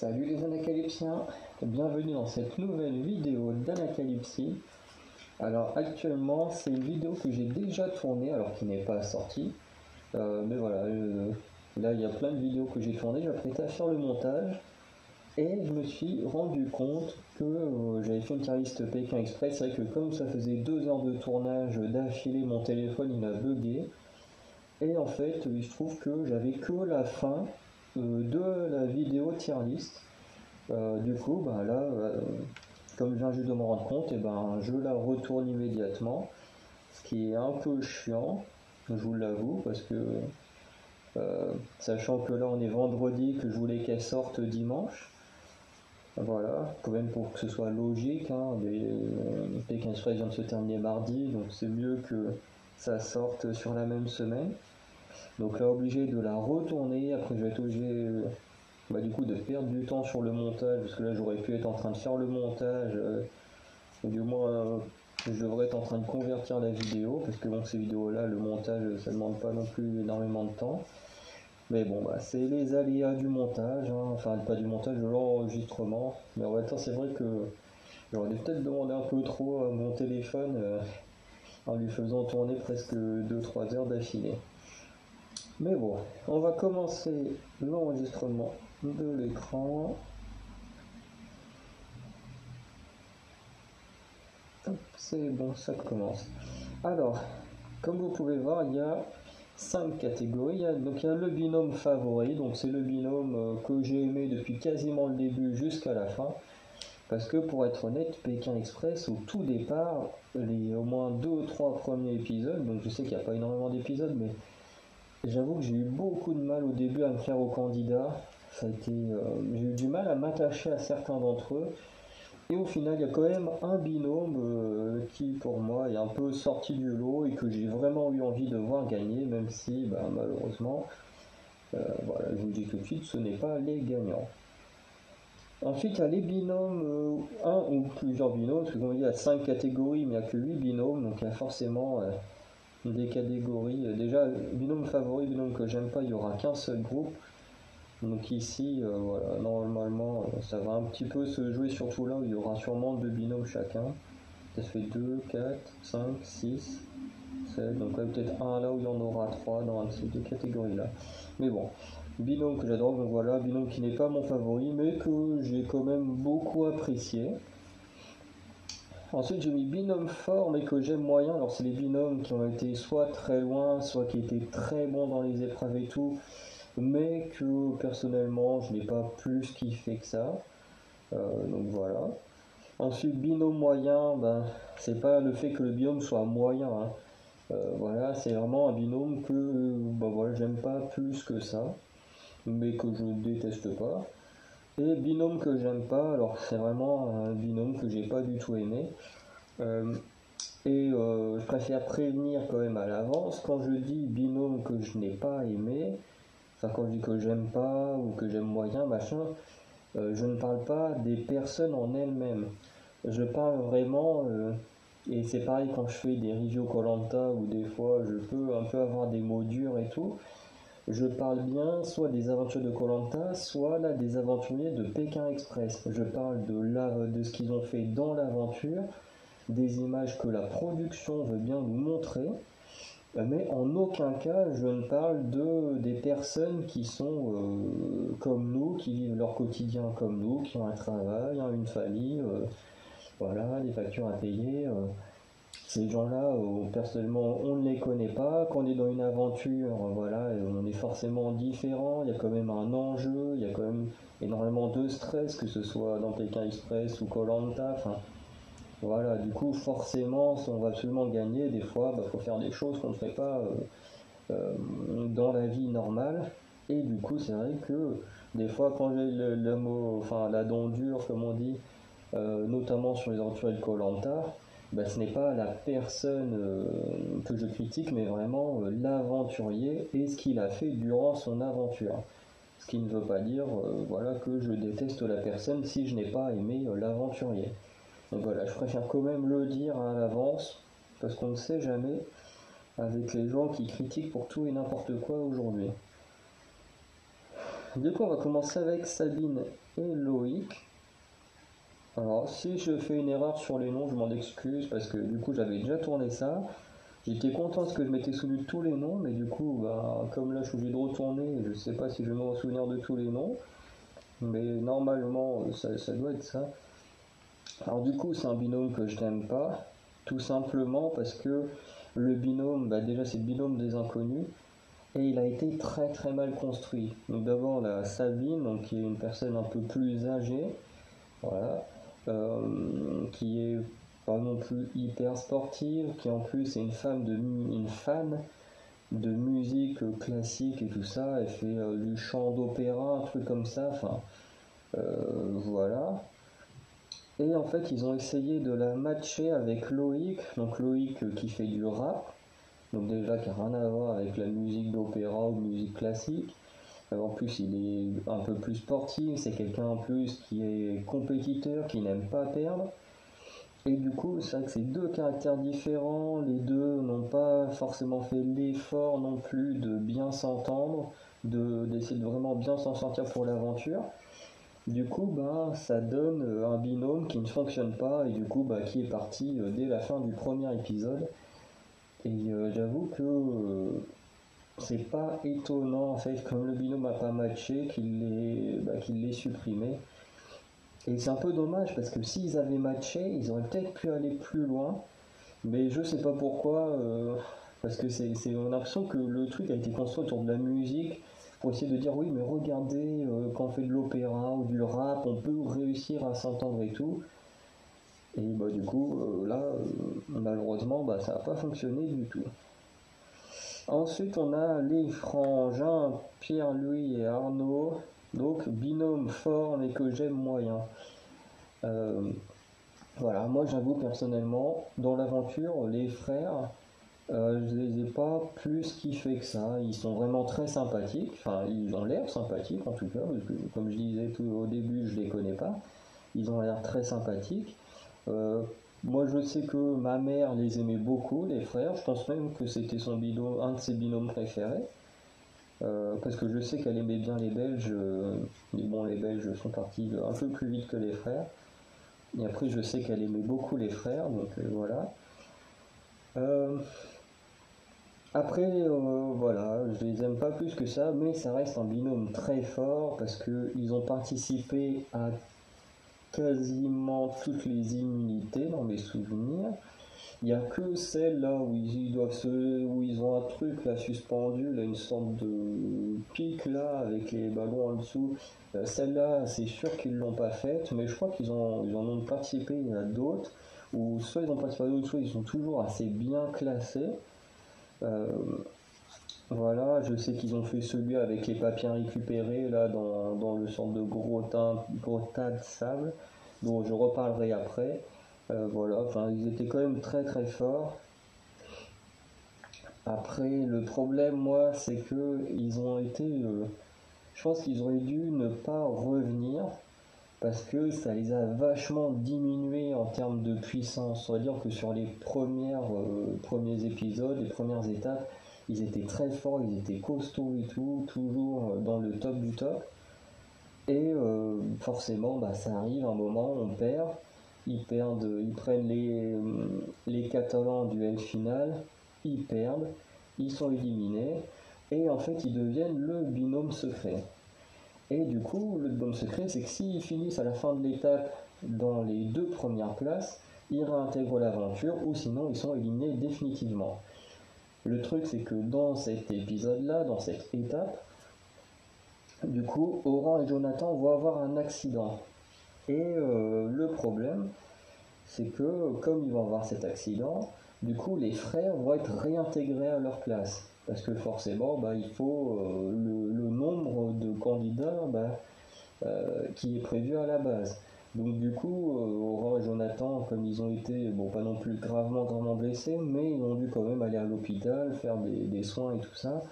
Salut les anacalypsiens, bienvenue dans cette nouvelle vidéo d'Anacalypsie. Alors actuellement c'est une vidéo que j'ai déjà tournée alors qu'il n'est pas sorti. Mais voilà, là il y a plein de vidéos que j'ai tournées, j'apprêtais à faire le montage. Et je me suis rendu compte que j'avais fait une tier list Pékin Express. C'est vrai que comme ça faisait 2 heures de tournage d'affilée, mon téléphone il a bugué. Et en fait, il se trouve que j'avais que la fin de la vidéo tier list. Du coup, bah là, comme je viens juste de me rendre compte, et ben, je la retourne immédiatement. Ce qui est un peu chiant, je vous l'avoue, parce que sachant que là on est vendredi, que je voulais qu'elle sorte dimanche. Voilà, quand même pour que ce soit logique, hein, Pékin Express vient de se terminer mardi, donc c'est mieux que ça sorte sur la même semaine. Donc là, obligé de la retourner, après je vais être obligé du coup de perdre du temps sur le montage, parce que là j'aurais pu être en train de faire le montage, ou du moins je devrais être en train de convertir la vidéo, parce que bon, ces vidéos-là, le montage, ça demande pas non plus énormément de temps. Mais bon, bah, c'est les aléas du montage, hein. Enfin pas du montage, de l'enregistrement. Mais en même temps, c'est vrai que j'aurais peut-être demandé un peu trop à mon téléphone en lui faisant tourner presque 2-3 heures d'affilée. Mais bon, on va commencer l'enregistrement de l'écran. C'est bon, ça commence. Alors, comme vous pouvez voir, il y a 5 catégories. Donc il y a le binôme favori, donc c'est le binôme que j'ai aimé depuis quasiment le début jusqu'à la fin. Parce que pour être honnête, Pékin Express, au tout départ, les au moins 2 ou 3 premiers épisodes, donc je sais qu'il n'y a pas énormément d'épisodes, mais j'avoue que j'ai eu beaucoup de mal au début à me faire aux candidats. J'ai eu du mal à m'attacher à certains d'entre eux. Et au final, il y a quand même un binôme qui, pour moi, est un peu sorti du lot et que j'ai vraiment eu envie de voir gagner, même si, malheureusement, voilà, je vous le dis tout de suite, ce n'est pas les gagnants. Ensuite, il y a les binômes, un ou plusieurs binômes, parce que comme on dit, il y a 5 catégories, mais il n'y a que 8 binômes, donc il y a forcément des catégories. Déjà, binôme favori, binôme que j'aime pas, il n'y aura qu'un seul groupe. Donc ici, voilà, normalement, ça va un petit peu se jouer surtout là où il y aura sûrement 2 binômes chacun. Ça fait 2, 4, 5, 6, 7. Donc là, peut-être un là où il y en aura 3 dans ces 2 catégories-là. Mais bon, binôme que j'adore, donc voilà, binôme qui n'est pas mon favori, mais que j'ai quand même beaucoup apprécié. Ensuite, j'ai mis binôme fort, mais que j'aime moyen. Alors, c'est les binômes qui ont été soit très loin, soit qui étaient très bons dans les épreuves et tout, mais que personnellement je n'ai pas plus kiffé que ça. Donc voilà. Ensuite, binôme moyen, c'est pas le fait que le binôme soit moyen, hein. Voilà, c'est vraiment un binôme que voilà, j'aime pas plus que ça, mais que je déteste pas. Et binôme que j'aime pas, alors c'est vraiment un binôme que j'ai pas du tout aimé. Je préfère prévenir quand même à l'avance quand je dis binôme que je n'ai pas aimé. Enfin, quand je dis que j'aime pas ou que j'aime moyen, machin, je ne parle pas des personnes en elles-mêmes. Je parle vraiment, et c'est pareil quand je fais des reviews Koh-Lanta où des fois je peux un peu avoir des mots durs et tout. Je parle bien soit des aventures de Koh-Lanta, soit là des aventuriers de Pékin Express. Je parle de ce qu'ils ont fait dans l'aventure, des images que la production veut bien nous montrer. Mais en aucun cas je ne parle des personnes qui sont comme nous, qui vivent leur quotidien comme nous, qui ont un travail, hein, une famille, voilà, des factures à payer. Ces gens-là, personnellement, on ne les connaît pas. Quand on est dans une aventure, voilà, on est forcément différent. Il y a quand même un enjeu, il y a quand même énormément de stress, que ce soit dans Pékin Express ou Koh-Lanta. Enfin, voilà, du coup, forcément, si on va absolument gagner, des fois, faut faire des choses qu'on ne ferait pas dans la vie normale. Et du coup, c'est vrai que des fois, quand j'ai le mot, enfin, la dent dure, comme on dit, notamment sur les aventuriers de Koh-Lanta, ce n'est pas la personne que je critique, mais vraiment l'aventurier et ce qu'il a fait durant son aventure. Ce qui ne veut pas dire voilà, que je déteste la personne si je n'ai pas aimé l'aventurier. Donc voilà, je préfère quand même le dire à l'avance, parce qu'on ne sait jamais avec les gens qui critiquent pour tout et n'importe quoi aujourd'hui. Du coup, on va commencer avec Sabine et Loïc. Alors, si je fais une erreur sur les noms, je m'en excuse parce que du coup, j'avais déjà tourné ça. J'étais content parce que je m'étais souvenu de tous les noms, mais du coup, bah, comme là, je suis obligé de retourner, je sais pas si je vais me souvenir de tous les noms, mais normalement, ça doit être ça. Alors, du coup, c'est un binôme que je n'aime pas, tout simplement parce que le binôme, bah, déjà, c'est le binôme des inconnus. Et il a été très très mal construit. Donc d'abord la Sabine, donc, qui est une personne un peu plus âgée, voilà, qui est pas non plus hyper sportive, qui en plus est une fan de musique classique et tout ça. Elle fait du chant d'opéra, un truc comme ça. Enfin, voilà. Et en fait, ils ont essayé de la matcher avec Loïc, donc Loïc qui fait du rap, donc déjà qui n'a rien à voir avec la musique d'opéra ou musique classique. En plus, il est un peu plus sportif, c'est quelqu'un en plus qui est compétiteur, qui n'aime pas perdre. Et du coup, c'est vrai que c'est deux caractères différents, les deux n'ont pas forcément fait l'effort non plus de bien s'entendre, d'essayer de vraiment bien s'en sortir pour l'aventure. Du coup, bah, ça donne un binôme qui ne fonctionne pas et du coup, bah, qui est parti dès la fin du premier épisode. Et j'avoue que c'est pas étonnant en fait, comme le binôme n'a pas matché, qu'il l'ait supprimé. Et c'est un peu dommage parce que s'ils avaient matché, ils auraient peut-être pu aller plus loin. Mais je sais pas pourquoi, parce que on a l'impression que le truc a été construit autour de la musique pour essayer de dire oui, mais regardez, quand on fait de l'opéra ou du rap, on peut réussir à s'entendre et tout. Et bah du coup, là, malheureusement, bah, ça n'a pas fonctionné du tout. Ensuite, on a les frangins Pierre-Louis et Arnaud, donc binôme fort mais que j'aime moyen. Euh, voilà, moi j'avoue personnellement, dans l'aventure, les frères, je les ai pas plus kiffés que ça. Ils sont vraiment très sympathiques, enfin ils ont l'air sympathiques en tout cas, parce que comme je disais tout au début, je les connais pas. Ils ont l'air très sympathiques. Euh, Moi, je sais que ma mère les aimait beaucoup, les frères. Je pense même que c'était un de ses binômes préférés. Parce que je sais qu'elle aimait bien les Belges. Mais bon, les Belges sont partis un peu plus vite que les frères. Et après, je sais qu'elle aimait beaucoup les frères, donc voilà. Euh, Après, voilà, je les aime pas plus que ça, mais ça reste un binôme très fort parce qu'ils ont participé à quasiment toutes les immunités dans mes souvenirs. Il n'y a que celle là où ils ont un truc là suspendu, là, une sorte de pic là avec les ballons en dessous. Celle-là, c'est sûr qu'ils l'ont pas faite, mais je crois ils en ont participé à d'autres, ou soit ils ont participé à d'autres, soit ils sont toujours assez bien classés. Euh, voilà, je sais qu'ils ont fait celui avec les papiers récupérés là dans le sorte de gros tas de sable, dont je reparlerai après. Voilà, enfin ils étaient quand même très très forts. Après, le problème, moi, c'est que ils ont été. Je pense qu'ils auraient dû ne pas revenir parce que ça les a vachement diminués en termes de puissance. On va dire que sur les premiers épisodes, les premières étapes, ils étaient très forts, ils étaient costauds et tout, toujours dans le top du top. Et forcément, bah, ça arrive un moment, on perd. Ils prennent les Catalans du duel final, ils perdent, ils sont éliminés, et en fait ils deviennent le binôme secret. Et du coup, le binôme secret, c'est que s'ils finissent à la fin de l'étape dans les deux premières places, ils réintègrent l'aventure, ou sinon ils sont éliminés définitivement. Le truc, c'est que dans cet épisode-là, dans cette étape, du coup, Oran et Jonathan vont avoir un accident. Et le problème, c'est que comme ils vont avoir cet accident, du coup les frères vont être réintégrés à leur place. Parce que forcément, bah, il faut le nombre de candidats qui est prévu à la base. Donc du coup, Aurore et Jonathan, comme ils ont été, bon pas non plus gravement blessés, mais ils ont dû quand même aller à l'hôpital, faire des soins et tout ça.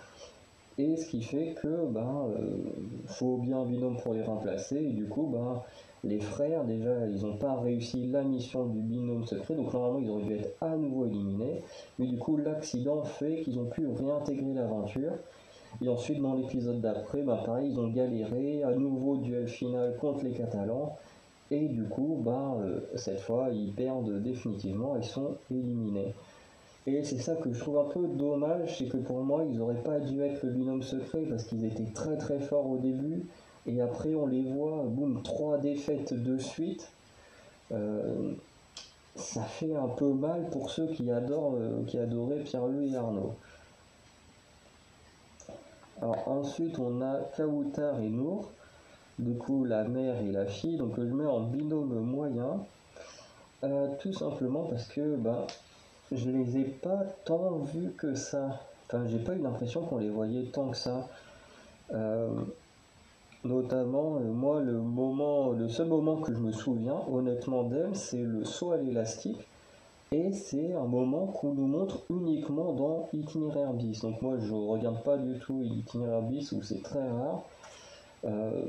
Et ce qui fait que faut bien un binôme pour les remplacer. Et du coup, les frères, déjà, ils n'ont pas réussi la mission du binôme secret. Donc normalement, ils auraient dû être à nouveau éliminés. Mais du coup, l'accident fait qu'ils ont pu réintégrer l'aventure. Et ensuite, dans l'épisode d'après, bah, pareil, ils ont galéré, à nouveau duel final contre les Catalans. Et du coup, bah, cette fois, ils perdent définitivement, ils sont éliminés. Et c'est ça que je trouve un peu dommage, c'est que pour moi, ils n'auraient pas dû être le binôme secret parce qu'ils étaient très très forts au début. Et après, on les voit, boum, 3 défaites de suite. Euh, Ça fait un peu mal pour ceux qui adoraient Pierre-Louis et Arnaud. Alors ensuite, on a Kawoutar et Nour. Du coup, la mère et la fille. Donc je mets en binôme moyen. Tout simplement parce que je les ai pas tant vus que ça. Enfin, j'ai pas eu l'impression qu'on les voyait tant que ça. Euh, Notamment, moi, le seul moment que je me souviens honnêtement d'elle, c'est le saut à l'élastique. Et c'est un moment qu'on nous montre uniquement dans Itinéraire bis. Donc moi, je regarde pas du tout Itinéraire bis, où c'est très rare. Euh,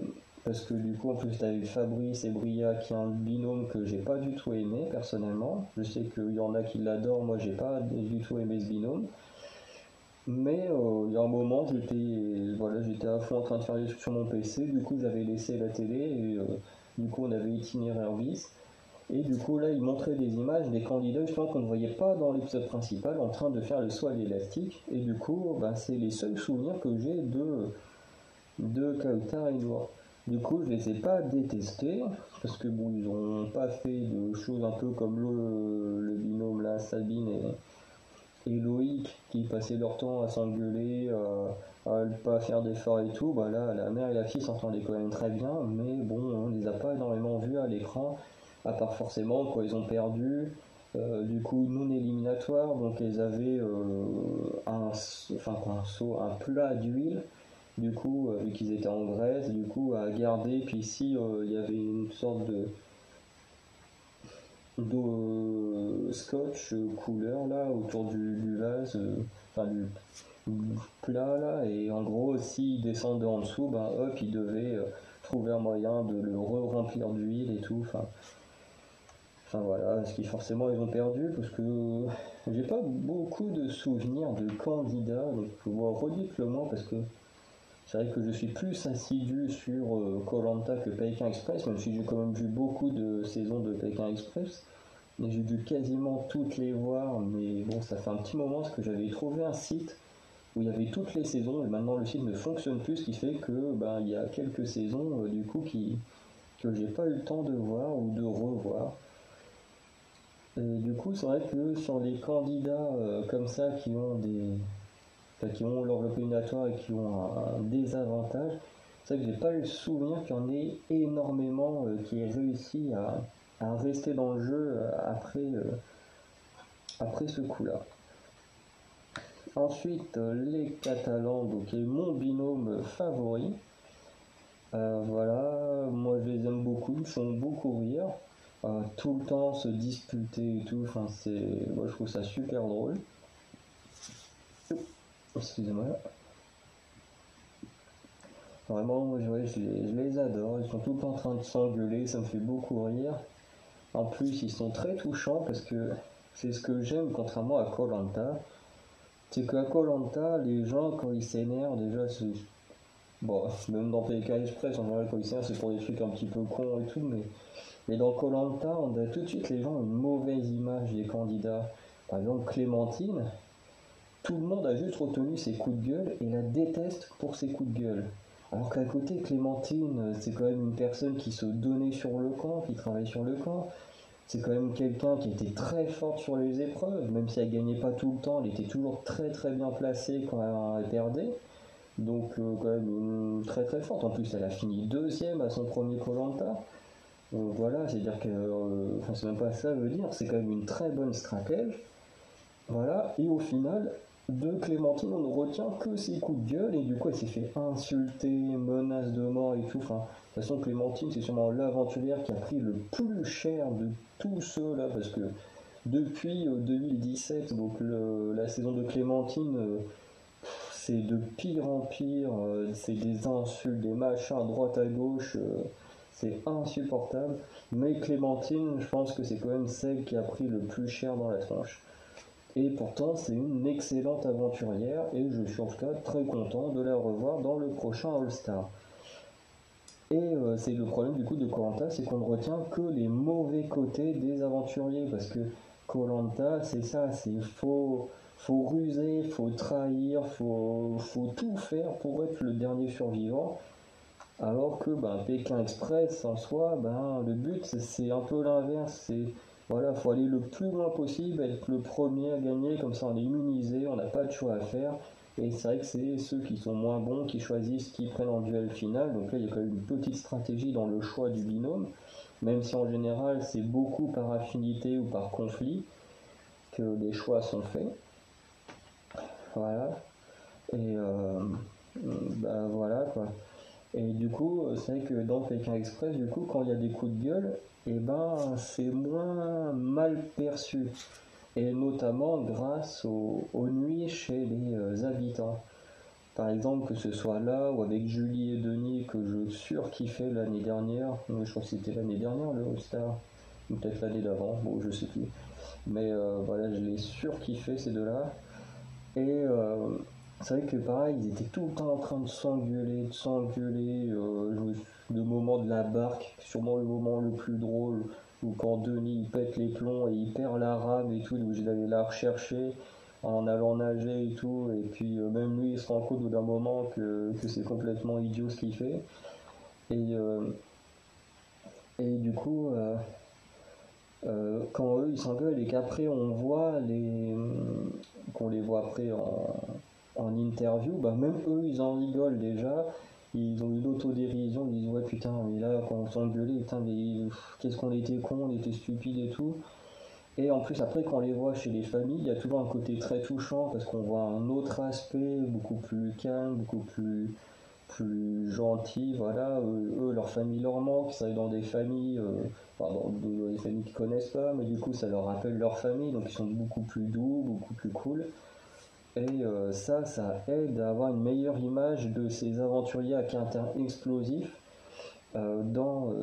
Parce que du coup, en plus, tu as eu Fabrice et Bria qui est un binôme que j'ai pas du tout aimé personnellement. Je sais qu'il y en a qui l'adorent, moi j'ai pas du tout aimé ce binôme. Mais il y a un moment, j'étais à fond en train de faire des trucs sur mon PC, du coup j'avais laissé la télé et du coup on avait Itinéraire bis. Et du coup là ils montraient des images des candidats justement qu'on ne voyait pas dans l'épisode principal en train de faire le saut à l'élastique. Et du coup c'est les seuls souvenirs que j'ai de Kautar et Noir. Du coup, je les ai pas détestés, parce que bon, ils ont pas fait de choses un peu comme le binôme là, Sabine et Loïc, qui passaient leur temps à s'engueuler, à ne pas faire d'efforts et tout. Bah là, la mère et la fille s'entendaient quand même très bien, mais bon, on les a pas énormément vus à l'écran, à part forcément quand ils ont perdu. Du coup, non éliminatoire, donc ils avaient un plat d'huile du coup, vu qu'ils étaient en Grèce, du coup, à garder. Puis ici, il y avait une sorte de scotch couleur là autour du vase, enfin du plat là. Et en gros, s'ils descendaient en dessous, hop, ils devaient trouver un moyen de le re-remplir d'huile et tout. Enfin voilà, ce qui forcément ils ont perdu parce que j'ai pas beaucoup de souvenirs de candidats, donc redites-le moi parce que c'est vrai que je suis plus assidu sur koh que Pékin Express, même si j'ai quand même vu beaucoup de saisons de Pékin Express. Mais j'ai dû quasiment toutes les voir, mais bon, ça fait un petit moment parce que j'avais trouvé un site où il y avait toutes les saisons et maintenant le site ne fonctionne plus, ce qui fait que il y a quelques saisons du coup que j'ai pas eu le temps de voir ou de revoir. Et du coup, c'est vrai que sur les candidats comme ça qui ont leur opinatoire et qui ont un désavantage, c'est vrai que j'ai pas eu le souvenir qu'il y en ait énormément qui aient réussi à rester dans le jeu après ce coup-là. Ensuite, les Catalans, donc est mon binôme favori. Voilà, moi je les aime beaucoup, ils font beaucoup rire. Tout le temps se disputer et tout, moi je trouve ça super drôle. Excusez-moi. Vraiment, moi, je les adore, ils sont tout le temps en train de s'engueuler, ça me fait beaucoup rire. En plus, ils sont très touchants parce que c'est ce que j'aime contrairement à koh, c'est qu'à koh, les gens quand ils s'énervent, déjà, bon, même dans PK Express, en général, quand ils s'énervent, c'est pour des trucs un petit peu cons et tout, mais dans koh, on a tout de suite les gens ont une mauvaise image des candidats. Par exemple, Clémentine, tout le monde a juste retenu ses coups de gueule et la déteste pour ses coups de gueule. Alors qu'à côté, Clémentine, c'est quand même une personne qui se donnait sur le camp, qui travaille sur le camp. C'est quand même quelqu'un qui était très forte sur les épreuves, même si elle gagnait pas tout le temps, elle était toujours très très bien placée quand elle perdait. Donc quand même très très forte. En plus, elle a fini deuxième à son premier koh. Voilà, c'est-à-dire que, c'est même pas ça veut dire, c'est quand même une très bonne stratège. Voilà, et au final, de Clémentine, on ne retient que ses coups de gueule, et du coup, elle s'est fait insulter, menace de mort et tout. Enfin, de toute façon, Clémentine, c'est sûrement l'aventurière qui a pris le plus cher de tous ceux là, parce que depuis 2017, donc la saison de Clémentine, c'est de pire en pire, c'est des insultes, des machins à droite à gauche, c'est insupportable. Mais Clémentine, je pense que c'est quand même celle qui a pris le plus cher dans la tronche. Et pourtant, c'est une excellente aventurière et je suis en tout cas très content de la revoir dans le prochain All-Star. Et c'est le problème du coup de koh, c'est qu'on ne retient que les mauvais côtés des aventuriers, parce que koh, c'est ça, c'est faut ruser, faut trahir, faut tout faire pour être le dernier survivant. Alors que Pékin Express en soi, le but c'est un peu l'inverse, c'est voilà, faut aller le plus loin possible, être le premier à gagner, comme ça on est immunisé, on n'a pas de choix à faire. Et c'est vrai que c'est ceux qui sont moins bons qui choisissent qui prennent en duel final. Donc là il y a quand même une petite stratégie dans le choix du binôme, même si en général c'est beaucoup par affinité ou par conflit que les choix sont faits. Voilà. Et voilà quoi. Et du coup, c'est vrai que dans Pékin Express, du coup, quand il y a des coups de gueule, c'est moins mal perçu. Et notamment grâce aux nuits chez les habitants. Par exemple, que ce soit là ou avec Julie et Denis, que je surkiffais l'année dernière. Je crois que c'était l'année dernière le All-Star. Ou peut-être l'année d'avant, bon, je sais plus. Mais voilà, je les surkiffais ces deux-là. Et c'est vrai que pareil, ils étaient tout le temps en train de s'engueuler. Le moment de la barque, sûrement le moment le plus drôle, où quand Denis il pète les plombs et il perd la rame et tout, où il allait la rechercher en allant nager et tout, et puis même lui il se rend compte au bout d'un moment que c'est complètement idiot ce qu'il fait. Et, et du coup, quand eux ils s'engueulent et qu'après qu'on les voit après en interview, même eux ils en rigolent déjà, ils ont eu l'autodérision, ils disent ouais putain mais là quand on s'engueulait, putain mais qu'est-ce qu'on était con, on était stupide et tout. Et en plus après quand on les voit chez les familles, il y a toujours un côté très touchant parce qu'on voit un autre aspect beaucoup plus calme, beaucoup plus gentil, voilà, eux leur famille leur manque, ça est dans des familles, dans des familles qu'ils connaissent pas, mais du coup ça leur rappelle leur famille, donc ils sont beaucoup plus doux, beaucoup plus cool. Et ça aide à avoir une meilleure image de ces aventuriers à caractère explosif dans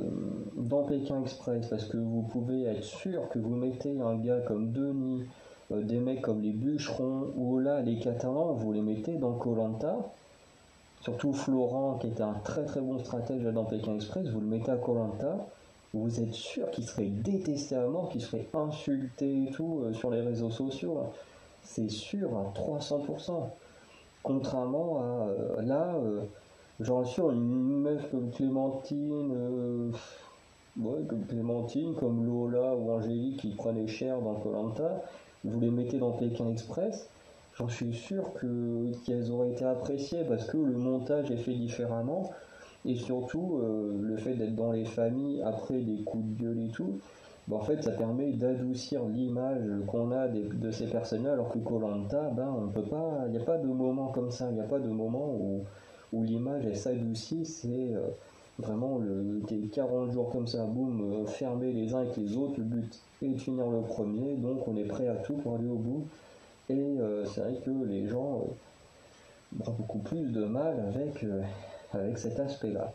Pékin Express, parce que vous pouvez être sûr que vous mettez un gars comme Denis, des mecs comme les bûcherons, ou là les Catalans, vous les mettez dans koh, surtout Florent qui était un très très bon stratège dans Pékin Express, vous le mettez à koh, vous êtes sûr qu'il serait détesté à mort, qu'il serait insulté et tout sur les réseaux sociaux. C'est sûr à 300%. Contrairement à là, j'en sûr une meuf comme Clémentine, comme Clémentine, comme Lola ou Angélique qui prenaient cher dans koh, vous les mettez dans Pékin Express, j'en suis sûr qu'elles auraient été appréciées parce que le montage est fait différemment et surtout le fait d'être dans les familles après des coups de gueule et tout, en fait ça permet d'adoucir l'image qu'on a de ces personnes-là, alors que koh, on peut pas, il n'y a pas de moment comme ça, il n'y a pas de moment où l'image elle s'adoucit, c'est vraiment des 40 jours comme ça, boum, fermés les uns avec les autres, le but est de finir le premier, donc on est prêt à tout pour aller au bout. Et c'est vrai que les gens ont beaucoup plus de mal avec cet aspect-là.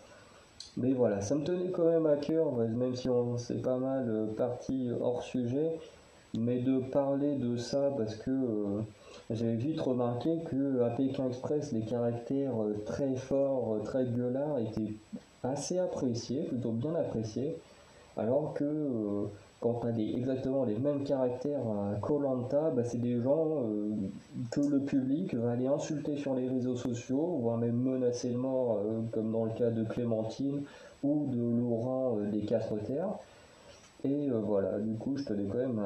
Mais voilà, ça me tenait quand même à cœur, même si on s'est pas mal parti hors sujet, mais de parler de ça parce que j'avais vite remarqué que à Pékin Express, les caractères très forts, très gueulards étaient assez appréciés, plutôt bien appréciés, alors que quand on a exactement les mêmes caractères à koh, c'est des gens que le public va aller insulter sur les réseaux sociaux, voire même menacer de mort, comme dans le cas de Clémentine ou de Laurent des Quatre Terres. Et voilà, du coup, je tenais quand même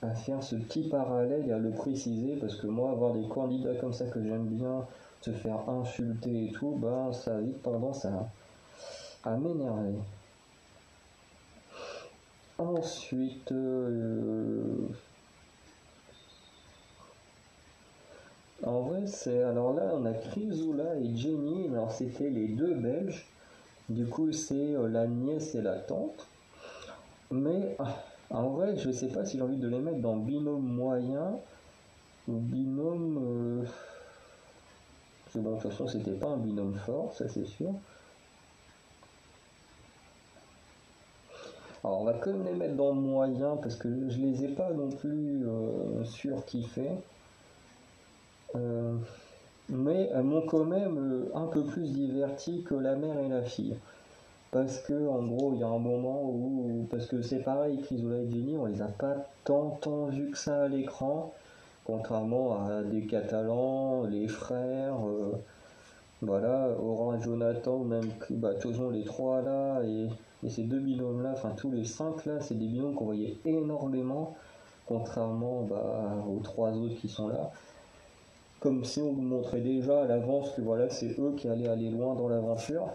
à faire ce petit parallèle et à le préciser, parce que moi, avoir des candidats comme ça que j'aime bien, se faire insulter et tout, ça a vite tendance à m'énerver. Ensuite, en vrai, alors là, on a Chrysoula et Jenny. Alors, c'était les deux Belges. Du coup, c'est la nièce et la tante. Mais en vrai, je sais pas si j'ai envie de les mettre dans binôme moyen ou binôme. Bon, de toute façon, c'était pas un binôme fort, ça c'est sûr. Alors on va quand même les mettre dans moyen parce que je les ai pas non plus surkiffés. Mais elles m'ont quand même un peu plus diverti que la mère et la fille. Parce que en gros il y a un moment où, parce que c'est pareil, Chrysoula et Jenny, on les a pas tant vus que ça à l'écran, contrairement à des Catalans, les frères, voilà, Aurore et Jonathan, ou même bah, toujours les trois là, et ces deux binômes là, enfin tous les cinq là, c'est des binômes qu'on voyait énormément, contrairement bah, aux trois autres qui sont là. Comme si on nous montrait déjà à l'avance que voilà, c'est eux qui allaient aller loin dans l'aventure.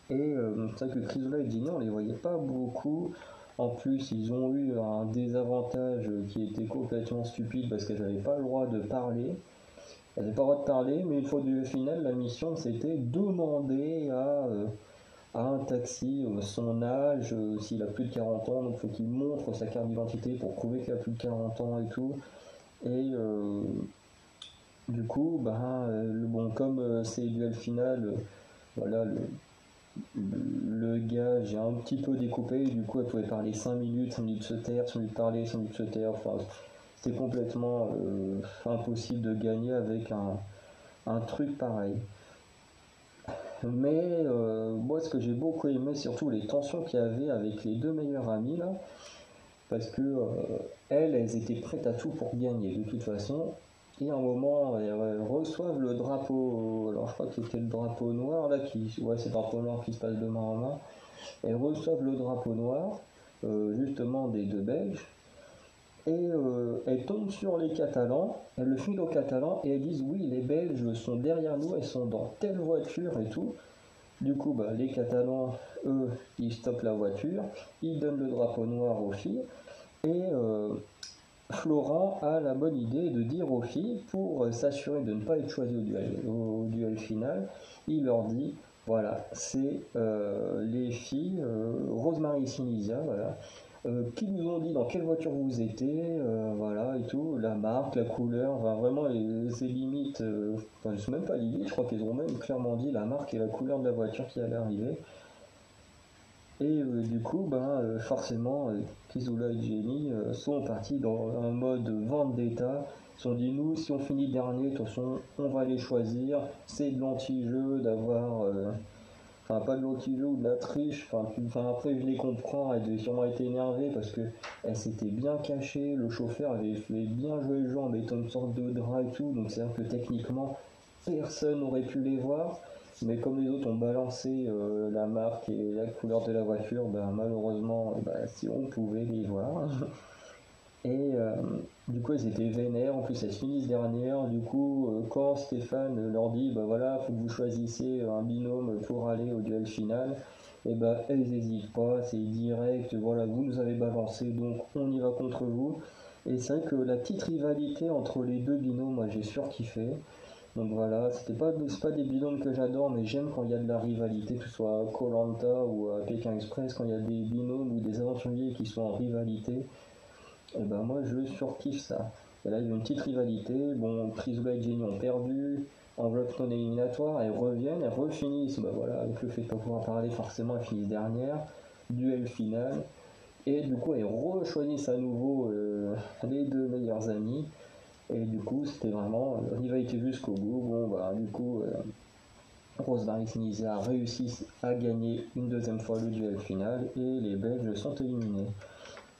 Et c'est vrai que Chrysoula et Ginny, on les voyait pas beaucoup. En plus, ils ont eu un désavantage qui était complètement stupide parce qu'elles n'avaient pas le droit de parler. Elles n'avaient pas le droit de parler, mais une fois du final, la mission c'était demander à un taxi son âge, s'il a plus de 40 ans, donc il faut qu'il montre sa carte d'identité pour prouver qu'il a plus de 40 ans et tout. Et du coup, bon, comme c'est duel final, voilà, le gars, j'ai un petit peu découpé, du coup elle pouvait parler 5 minutes se taire, 5 minutes parler, 5 minutes se taire, enfin c'était complètement impossible de gagner avec un truc pareil. Mais moi ce que j'ai beaucoup aimé, surtout les tensions qu'il y avait avec les deux meilleures amies là, parce que elles étaient prêtes à tout pour gagner de toute façon. Et à un moment, elles reçoivent le drapeau, alors je crois que c'était le drapeau noir là, ouais c'est le drapeau noir qui se passe de main en main. Elles reçoivent le drapeau noir, justement des deux Belges, et elles tombent sur les Catalans, elles le filent aux Catalans et elles disent oui, les Belges sont derrière nous, elles sont dans telle voiture et tout. Du coup, bah, les Catalans, eux, ils stoppent la voiture, ils donnent le drapeau noir aux filles, et Florent a la bonne idée de dire aux filles, pour s'assurer de ne pas être choisi au duel final, il leur dit voilà, c'est les filles, Rosemary et Sinisia, voilà, qui nous ont dit dans quelle voiture vous étiez, voilà, et tout, la marque, la couleur, enfin, vraiment, c'est limite, enfin, je sais même pas limite, je crois qu'ils ont même clairement dit la marque et la couleur de la voiture qui allait arriver. Et du coup, forcément, Chrysoula et Jenny sont partis dans un mode vendetta. Ils se sont dit, nous, si on finit dernier, de toute façon, on va les choisir. C'est de l'anti-jeu d'avoir. Enfin, pas de l'anti-jeu ou de la triche. Enfin, après, je les comprends. Elles avaient sûrement été énervées parce que elles s'étaient bien cachées. Le chauffeur avait fait bien jouer le jeu en mettant une sorte de drap et tout. Donc, c'est-à-dire que techniquement, personne n'aurait pu les voir. Mais comme les autres ont balancé la marque et la couleur de la voiture, malheureusement, si on pouvait les voir. Et du coup, elles étaient vénères. En plus, elles finissent dernière. Du coup, quand Stéphane leur dit, voilà, faut que vous choisissiez un binôme pour aller au duel final, et elles n'hésitent pas. C'est direct. Voilà, vous nous avez balancé, donc on y va contre vous. Et c'est vrai que la petite rivalité entre les deux binômes, moi, j'ai surkiffé. Donc voilà, c'est pas des binômes que j'adore, mais j'aime quand il y a de la rivalité, que ce soit à koh ou à Pékin Express, quand il y a des binômes ou des aventuriers qui sont en rivalité, et moi je surkiffe ça. Et là il y a une petite rivalité, bon, Chrysoula et Jenny ont perdu, enveloppe non éliminatoire, elles reviennent, elles refinissent, voilà, avec le fait de ne pas pouvoir parler, forcément elles finissent dernière, duel final, et du coup elles rechoisissent à nouveau les deux meilleures amies. Et du coup, c'était vraiment rivalité jusqu'au bout. Bon, du coup, Rosemary et Sinisia réussissent à gagner une deuxième fois le duel final et les Belges sont éliminés.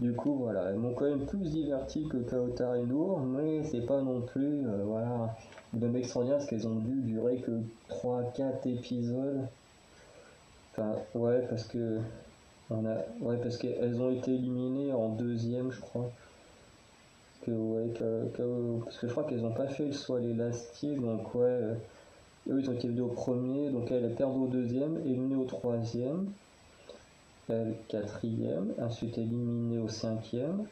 Du coup, voilà, elles m'ont quand même plus diverti que Kaotar et Nour, mais c'est pas non plus, voilà, de extraordinaire parce qu'elles ont dû durer que 3-4 épisodes. Enfin, ouais, parce qu'elles ont été éliminées en deuxième, je crois. Parce que je crois qu'elles n'ont pas fait le soit les Lastiers, donc ouais, eux ils ont été éliminées au premier, donc elles perdent au deuxième, éliminées au troisième, elles quatrième, ensuite éliminées au cinquième.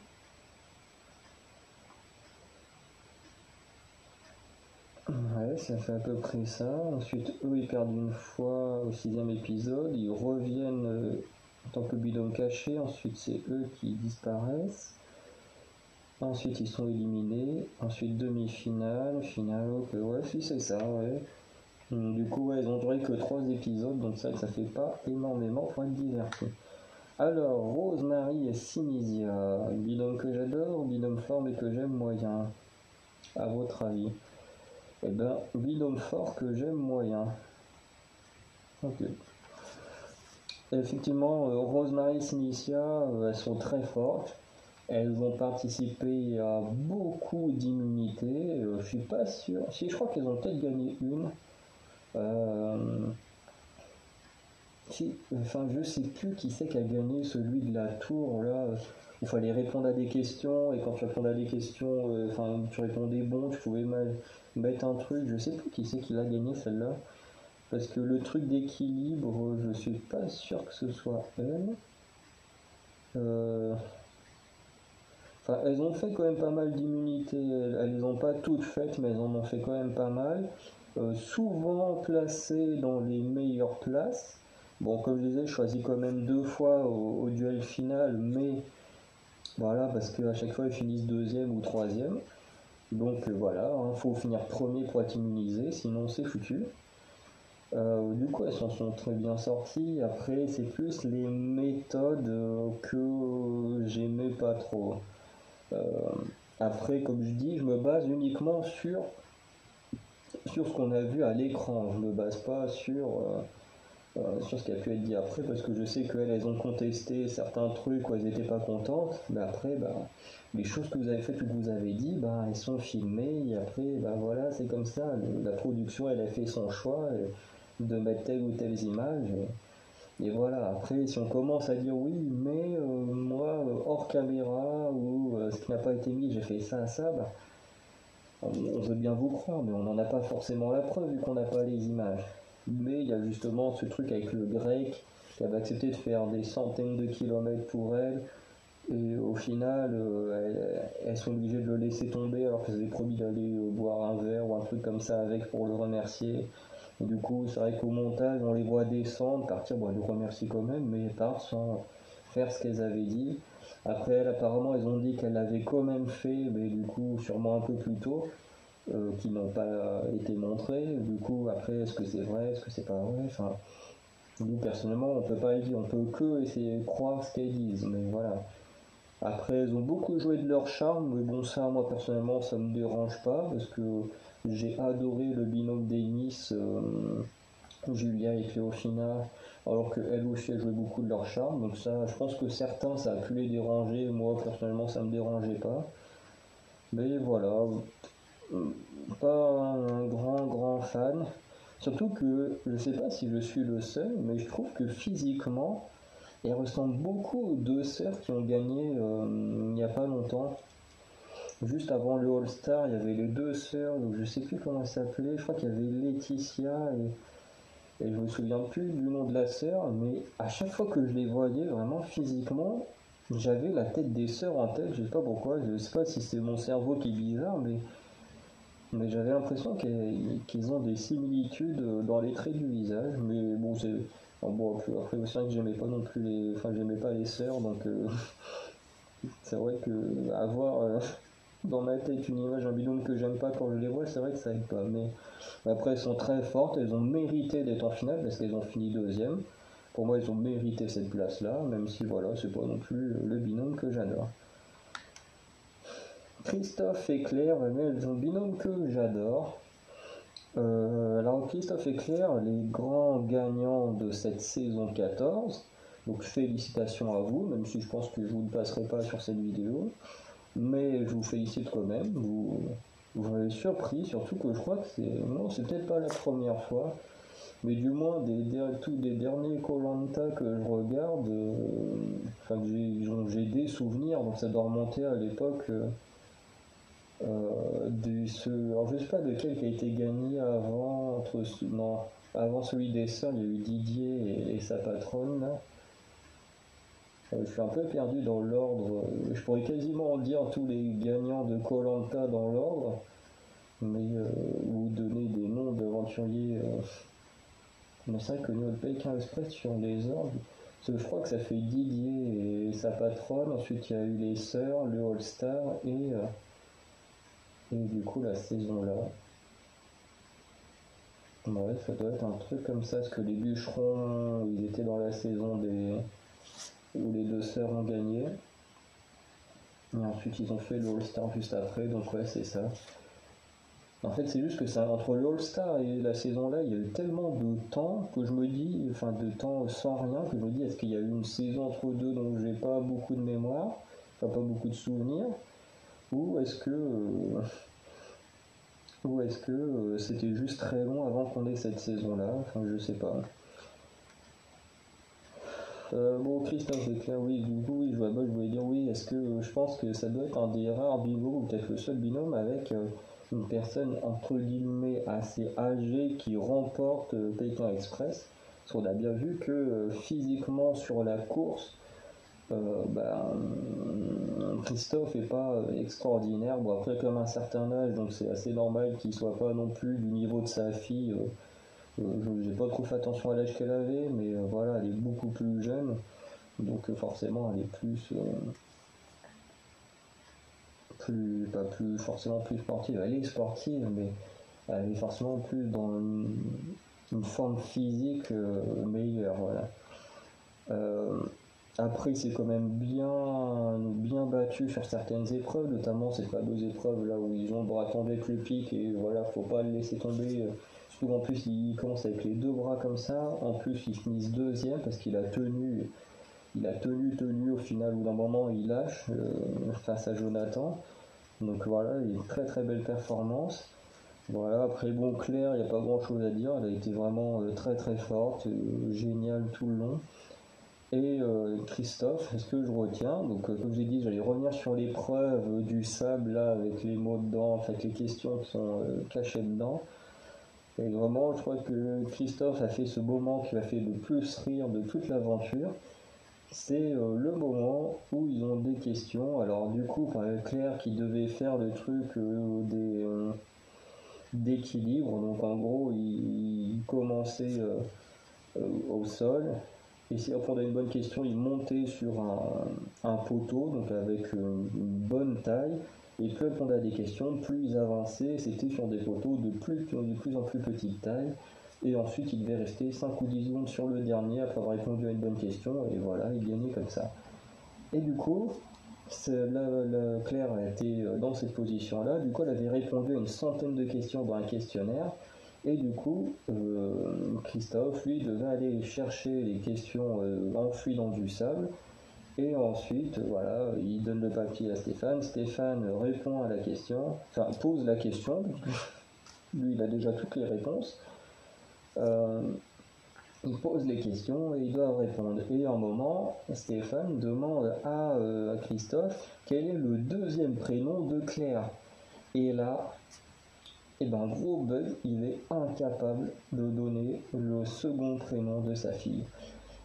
Ouais, ça fait à peu près ça. Ensuite, eux ils perdent une fois au sixième épisode, ils reviennent en tant que binôme caché, ensuite c'est eux qui disparaissent. Ensuite, ils sont éliminés. Ensuite, demi-finale, finale, ok, ouais, si c'est ça, ouais. Du coup, ouais, ils ont duré que 3 épisodes, donc ça fait pas énormément pour être divertis. Alors, Rosemary et Sinisia, binôme que j'adore, binôme fort mais que j'aime moyen, à votre avis? Eh ben, binôme fort que j'aime moyen. Ok. Effectivement, Rosemary et Sinisia, elles sont très fortes. Elles ont participé à beaucoup d'immunités. Je suis pas sûr. Si, je crois qu'elles ont peut-être gagné une. Euh, si, enfin, je sais plus qui c'est qui a gagné celui de la tour là. Il fallait répondre à des questions et quand tu répondais à des questions, enfin, tu répondais bon, tu pouvais mettre un truc. Je sais plus qui c'est qui l'a gagné celle-là. Parce que le truc d'équilibre, je suis pas sûr que ce soit elle. Euh, Enfin, elles ont fait quand même pas mal d'immunités. Elles les ont pas toutes faites, mais elles en ont fait quand même pas mal. Souvent placées dans les meilleures places. Bon, comme je disais, je choisis quand même deux fois au duel final, mais voilà, parce qu'à chaque fois, elles finissent deuxième ou troisième. Donc voilà, il faut finir premier pour être immunisé, sinon c'est foutu. Du coup, elles s'en sont très bien sorties. Après, c'est plus les méthodes que j'aimais pas trop. Euh, Après, comme je dis, je me base uniquement sur ce qu'on a vu à l'écran. Je me base pas sur ce qui a pu être dit après, parce que je sais qu'elles ont contesté certains trucs où elles n'étaient pas contentes. Mais après, bah, les choses que vous avez faites ou que vous avez dit, bah, elles sont filmées. Et après, bah, voilà, c'est comme ça. La production, elle a fait son choix de mettre telle ou telle image. Et voilà, après, si on commence à dire oui, mais moi, hors caméra, ou ce qui n'a pas été mis, j'ai fait ça, bah, on veut bien vous croire, mais on n'en a pas forcément la preuve vu qu'on n'a pas les images. Mais il y a justement ce truc avec le grec qui avait accepté de faire des centaines de kilomètres pour elle, et au final, elles sont obligées de le laisser tomber alors qu'elles avaient promis d'aller boire un verre ou un truc comme ça avec pour le remercier. Et du coup, c'est vrai qu'au montage, on les voit descendre, partir, bon, elles le remercient quand même, mais elles partent sans faire ce qu'elles avaient dit. Après, elles, apparemment, elles ont dit qu'elles l'avaient quand même fait, mais du coup, sûrement un peu plus tôt, qui n'ont pas été montrés. Du coup, après, est-ce que c'est vrai, est-ce que c'est pas vrai? Enfin, nous, personnellement, on peut pas le dire, on peut que essayer de croire ce qu'elles disent, mais voilà. Après, elles ont beaucoup joué de leur charme, mais bon, ça, moi, personnellement, ça me dérange pas, parce que j'ai adoré le binôme d'Ennis, Julia et Cléophina, alors qu'elles aussi, elles jouaient beaucoup de leur charme, donc ça, je pense que certains, ça a pu les déranger, moi, personnellement, ça me dérangeait pas. Mais voilà, pas un grand fan. Surtout que je sais pas si je suis le seul, mais je trouve que physiquement, elles ressemblent beaucoup aux deux sœurs qui ont gagné il n'y a pas longtemps. Juste avant le All-Star, il y avait les deux sœurs, donc je sais plus comment elles s'appelaient. Je crois qu'il y avait Laetitia et je me souviens plus du nom de la sœur, mais à chaque fois que je les voyais vraiment physiquement, j'avais la tête des sœurs en tête. Je sais pas pourquoi, je sais pas si c'est mon cerveau qui est bizarre, mais j'avais l'impression qu'ils ont des similitudes dans les traits du visage. Mais bon, c'est. Bon, après aussi, c'est vrai que j'aimais pas non plus les. Enfin, j'aimais pas les sœurs, donc c'est vrai que avoir dans ma tête une image, un binôme que j'aime pas quand je les vois, c'est vrai que ça aide pas. Mais après, elles sont très fortes, elles ont mérité d'être en finale parce qu'elles ont fini deuxième. Pour moi, elles ont mérité cette place-là, même si voilà, c'est pas non plus le binôme que j'adore. Christophe et Claire, mais elles ont le binôme que j'adore. Alors Christophe et Claire, les grands gagnants de cette saison 14. Donc félicitations à vous, même si je pense que je vous ne passerai pas sur cette vidéo. Mais je vous félicite quand même. Vous m'avez surpris, surtout que je crois que c'est. Non, c'est peut-être pas la première fois. Mais du moins, tous des derniers koh que je regarde, enfin que j'ai des souvenirs, donc ça doit remonter à l'époque alors je sais pas de quel qui a été gagné avant, non, avant celui des sœurs, il y a eu Didier et sa patronne là. Je suis un peu perdu dans l'ordre. Je pourrais quasiment dire tous les gagnants de koh dans l'ordre, mais vous donner des noms d'aventuriers. Mais c'est vrai que New Pékin Express sur les ordres, je crois que ça fait Didier et sa patronne. Ensuite, il y a eu les sœurs, le All-Star et du coup la saison là. Ouais, ça doit être un truc comme ça, parce que les bûcherons, ils étaient dans la saison des. où les deux sœurs ont gagné. Et ensuite, ils ont fait le All-Star juste après, donc ouais, c'est ça. En fait, c'est juste que ça, entre le All-Star et la saison là, il y a eu tellement de temps que je me dis, enfin de temps sans rien, que je me dis, est-ce qu'il y a eu une saison entre deux dont j'ai pas beaucoup de mémoire, enfin pas beaucoup de souvenirs, ou est-ce que c'était juste très long avant qu'on ait cette saison là, enfin je sais pas. Bon, Christophe et Claire, oui, du coup, oui, je voulais dire oui, est-ce que je pense que ça doit être un des rares binômes, ou peut-être le seul binôme avec une personne entre guillemets assez âgée qui remporte Pékin Express. Parce qu'on a bien vu que physiquement sur la course, Christophe est pas extraordinaire. Bon, après, comme un certain âge, donc c'est assez normal qu'il soit pas non plus du niveau de sa fille. J'ai pas trop fait attention à l'âge qu'elle avait, mais voilà, elle est beaucoup plus jeune, donc forcément elle est pas plus forcément plus sportive. Elle est sportive, mais elle est forcément plus dans une forme physique meilleure, voilà. Euh, Après, il s'est quand même bien battu sur certaines épreuves, notamment ces fameuses épreuves là où ils ont le bras tendu avec le pic et voilà, faut pas le laisser tomber. Surtout en plus, il commence avec les deux bras comme ça. En plus, il finit deuxième parce qu'il a tenu au final, où d'un moment il lâche face à Jonathan. Donc voilà, une très très belle performance. Voilà, après bon, Claire, il n'y a pas grand chose à dire, elle a été vraiment très très forte, géniale tout le long. Et Christophe, ce que je retiens, donc comme j'ai dit, j'allais revenir sur l'épreuve du sable là avec les mots dedans, en fait les questions qui sont cachées dedans. Et vraiment, je crois que Christophe a fait ce moment qui m'a fait le plus rire de toute l'aventure. C'est le moment où ils ont des questions. Alors du coup, Claire qui devait faire le truc d'équilibre, donc en gros, il commençait au sol. Et s'il répondait à une bonne question, il montait sur un poteau, donc avec une bonne taille. Et plus il répondait à des questions, plus ils avançaient, c'était sur des poteaux de plus en plus petite taille. Et ensuite, il devait rester 5 ou 10 secondes sur le dernier après avoir répondu à une bonne question. Et voilà, il gagnait comme ça. Et du coup, Claire était dans cette position-là. Du coup, elle avait répondu à une centaine de questions dans un questionnaire. Et du coup, Christophe, lui, devait aller chercher les questions enfouies dans du sable. Et ensuite, voilà, il donne le papier à Stéphane. Stéphane répond à la question, enfin pose la question. Lui, il a déjà toutes les réponses. Euh, il pose les questions et il doit répondre. Et à un moment, Stéphane demande à Christophe quel est le deuxième prénom de Claire. Et là, gros bug, il est incapable de donner le second prénom de sa fille.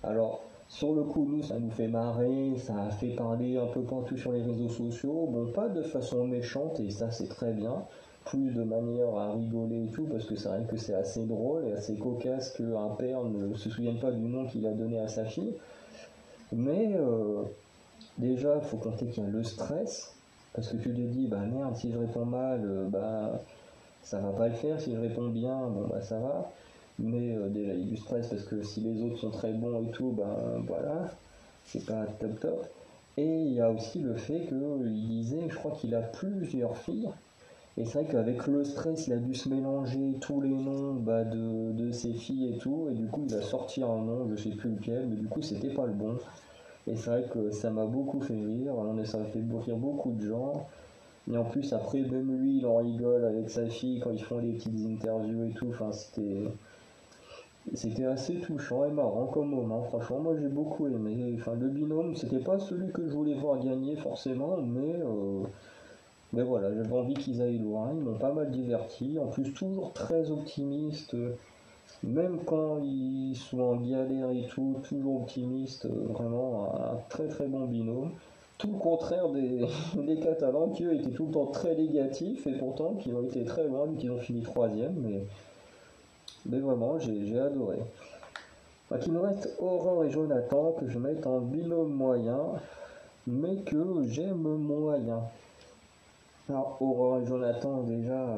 Alors, sur le coup, nous, ça nous fait marrer, ça a fait parler un peu partout sur les réseaux sociaux. Bon, pas de façon méchante, et ça, c'est très bien. Plus de manière à rigoler et tout, parce que c'est vrai que c'est assez drôle et assez cocasse qu'un père ne se souvienne pas du nom qu'il a donné à sa fille. Mais déjà, il faut compter qu'il y a le stress, parce que tu te dis, bah merde, si je réponds mal, ça va pas le faire. Si je réponds bien, bon, bah ça va. Mais déjà, il y a du stress parce que si les autres sont très bons et tout, ben voilà, c'est pas top top. Et il y a aussi le fait qu'il disait, je crois qu'il a plusieurs filles. Et c'est vrai qu'avec le stress, il a dû se mélanger tous les noms de ses filles et tout. Et du coup, il a sorti un nom, je sais plus lequel, mais du coup, c'était pas le bon. Et c'est vrai que ça m'a beaucoup fait rire. Ça a fait rire beaucoup de gens. Et en plus, après, même lui, il en rigole avec sa fille quand ils font les petites interviews et tout. Enfin, c'était assez touchant et marrant comme moment. Franchement, moi j'ai beaucoup aimé. Enfin, le binôme, c'était pas celui que je voulais voir gagner forcément, mais voilà, j'avais envie qu'ils aillent loin. Ils m'ont pas mal diverti. En plus, toujours très optimiste. Même quand ils sont en galère et tout, toujours optimiste. Vraiment, un très très bon binôme. Tout le contraire des Catalans qui eux étaient tout le temps très négatifs et pourtant qui ont été très loin, qui ont fini troisième. Mais vraiment, j'ai adoré. Donc il nous reste Aurore et Jonathan que je mette en binôme moyen, mais que j'aime moyen. Alors Aurore et Jonathan, déjà,